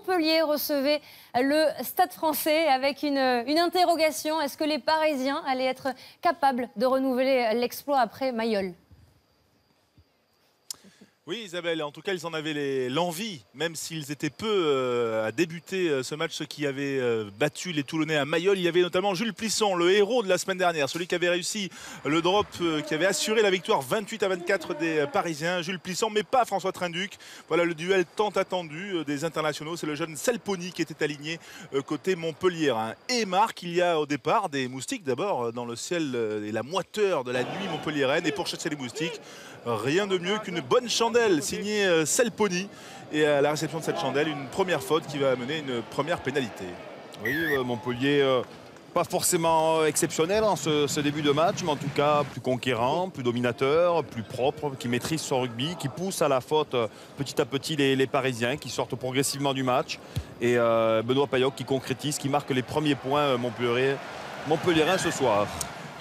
Montpellier recevait le Stade Français avec une interrogation. Est-ce que les Parisiens allaient être capables de renouveler l'exploit après Mayol? Oui, Isabelle, en tout cas, ils en avaient l'envie, même s'ils étaient peu à débuter ce match, ceux qui avaient battu les Toulonnais à Mayol. Il y avait notamment Jules Plisson, le héros de la semaine dernière, celui qui avait réussi le drop, qui avait assuré la victoire 28-24 des Parisiens. Jules Plisson, mais pas François Trinduc. Voilà le duel tant attendu des internationaux. C'est le jeune Selponi qui était aligné côté Montpellier. Et Marc, il y a au départ des moustiques d'abord dans le ciel et la moiteur de la nuit montpelliéraine. Et pour chasser les moustiques, rien de mieux qu'une bonne chandelle signée Selponi. Et à la réception de cette chandelle, une première faute qui va amener une première pénalité. Oui, Montpellier, pas forcément exceptionnel en ce début de match, mais en tout cas plus conquérant, plus dominateur, plus propre, qui maîtrise son rugby, qui pousse à la faute petit à petit les Parisiens, qui sortent progressivement du match. Et Benoît Payoc qui concrétise, qui marque les premiers points montpelliérains ce soir.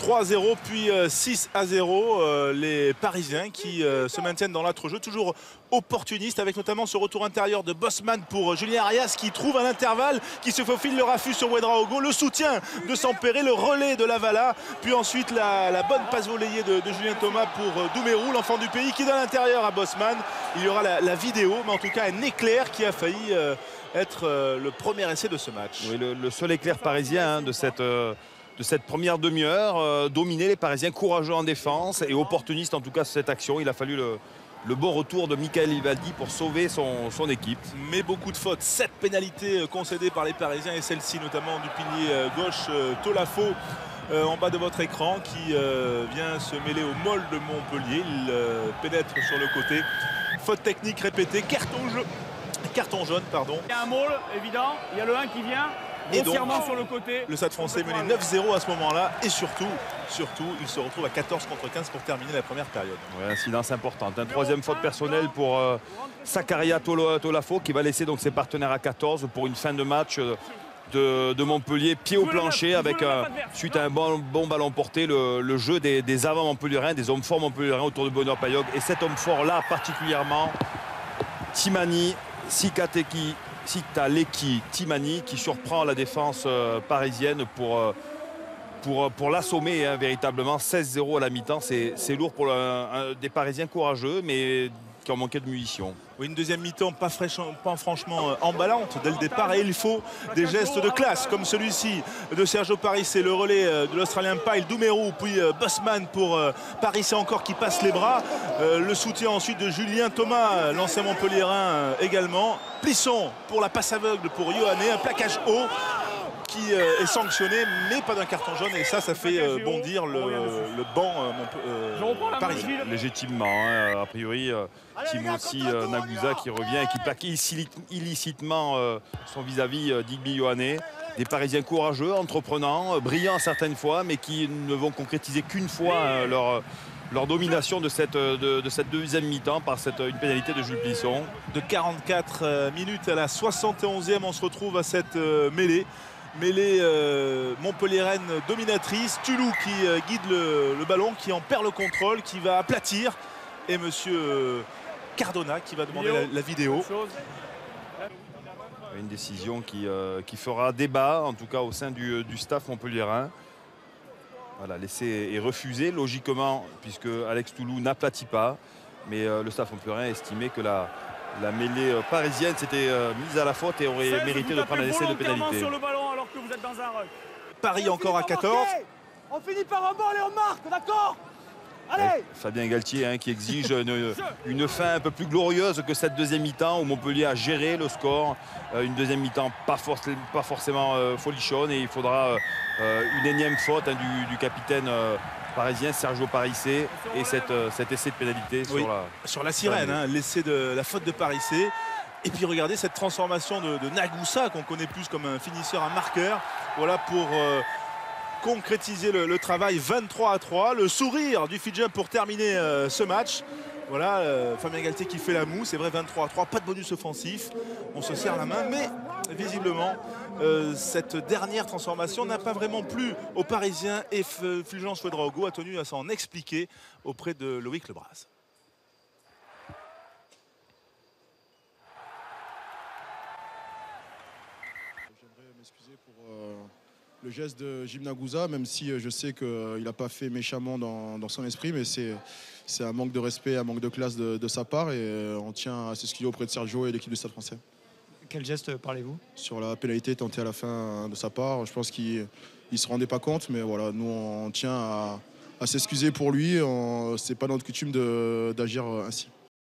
3-0 puis 6-0, les Parisiens qui se maintiennent dans l'autre jeu, toujours opportunistes, avec notamment ce retour intérieur de Bosman pour Julien Arias qui trouve un intervalle, qui se faufile le raffut sur Ouedraogo, le soutien de Sampéré, le relais de Lavala, puis ensuite la bonne passe volleyée de Julien Thomas pour Doumerou, l'enfant du pays qui donne à l'intérieur à Bosman. Il y aura la vidéo, mais en tout cas un éclair qui a failli être le premier essai de ce match. Oui, le seul éclair parisien de cette première demi-heure, dominer les Parisiens, courageux en défense et opportunistes en tout cas sur cette action. Il a fallu le bon retour de Michael Ivaldi pour sauver son équipe. Mais beaucoup de fautes, 7 pénalités concédées par les Parisiens et celle-ci notamment du pilier gauche Tolafo en bas de votre écran qui vient se mêler au molle de Montpellier. Il pénètre sur le côté. Faute technique répétée, carton jaune, pardon. Il y a un maul évident, il y a le 1 qui vient. Et donc, sur le côté. Le Stade Français menait 9-0 à ce moment-là. Et surtout, il se retrouve à 14 contre 15 pour terminer la première période. Ouais, incidence importante. Un troisième faute personnelle pour Sakaria Tolafo qui va laisser donc ses partenaires à 14 pour une fin de match de Montpellier, pied au plancher, avec suite à un bon ballon porté, le jeu des avants montpelliérains, des hommes forts montpelliérains autour de Benoît Payoc. Et cet homme fort-là, particulièrement, Timani, Sitaleki Timani, qui surprend la défense parisienne pour l'assommer véritablement. 16-0 à la mi-temps, c'est lourd pour des Parisiens courageux mais qui ont manqué de munitions. Oui, une deuxième mi-temps pas franchement emballante dès le départ, et il faut des gestes de classe comme celui-ci de Sergio Parissé, le relais de l'Australien Pyle, Doumerou, puis Bosman pour Parissé encore qui passe les bras, le soutien ensuite de Julien Thomas, l'ancien Montpelliérain également, Plisson pour la passe aveugle pour Yohanné, un plaquage haut qui est sanctionné, mais pas d'un carton jaune, et ça fait bondir le banc parisien. Légitimement, a priori, Timothy Nagusa qui revient et qui plaque illicitement son vis-à-vis d'Igby Yohanné. Des Parisiens courageux, entreprenants, brillants certaines fois, mais qui ne vont concrétiser qu'une fois leur domination de cette deuxième mi-temps par une pénalité de Jules Plisson. De 44 minutes à la 71e, on se retrouve à cette mêlée montpelliéraine dominatrice. Tulou qui guide le ballon, qui en perd le contrôle, qui va aplatir, et monsieur Cardona qui va demander la vidéo. Une décision qui fera débat, en tout cas au sein du staff montpelliérain. Voilà, l'essai est refusé logiquement puisque Alex Tulou n'aplatit pas, mais le staff montpelliérain a estimé que la mêlée parisienne s'était mise à la faute et aurait mérité de prendre un essai de pénalité. Sur le ballon alors que vous êtes dans un ruck. Paris encore à 14. On finit par un ball et on marque, d'accord? Allez! Fabien Galtier qui exige une fin un peu plus glorieuse que cette deuxième mi-temps où Montpellier a géré le score. Une deuxième mi-temps pas forcément folichonne, et il faudra une énième faute du capitaine parisien Sergio Parissé et cet essai de pénalité sur la sirène, l'essai de la faute de Parissé. Et puis regardez cette transformation de Nagusa, qu'on connaît plus comme un finisseur, un marqueur. Voilà pour concrétiser le travail. 23-3, le sourire du Fidjien pour terminer ce match. Voilà, Fabien Galtier qui fait la moue, c'est vrai, 23-3, pas de bonus offensif, on se serre la main, mais visiblement cette dernière transformation n'a pas vraiment plu aux Parisiens, et Fulgence Ouedraogo a tenu à s'en expliquer auprès de Loïc Lebras. M'excuser pour le geste de Jim Nagusa, même si je sais qu'il n'a pas fait méchamment dans son esprit, mais c'est un manque de respect, un manque de classe de sa part, et on tient à s'excuser auprès de Sergio et l'équipe du Stade Français. Quel geste parlez-vous? Sur la pénalité tentée à la fin de sa part, je pense qu'il ne se rendait pas compte, mais voilà, nous on tient à s'excuser pour lui. C'est pas notre coutume d'agir ainsi.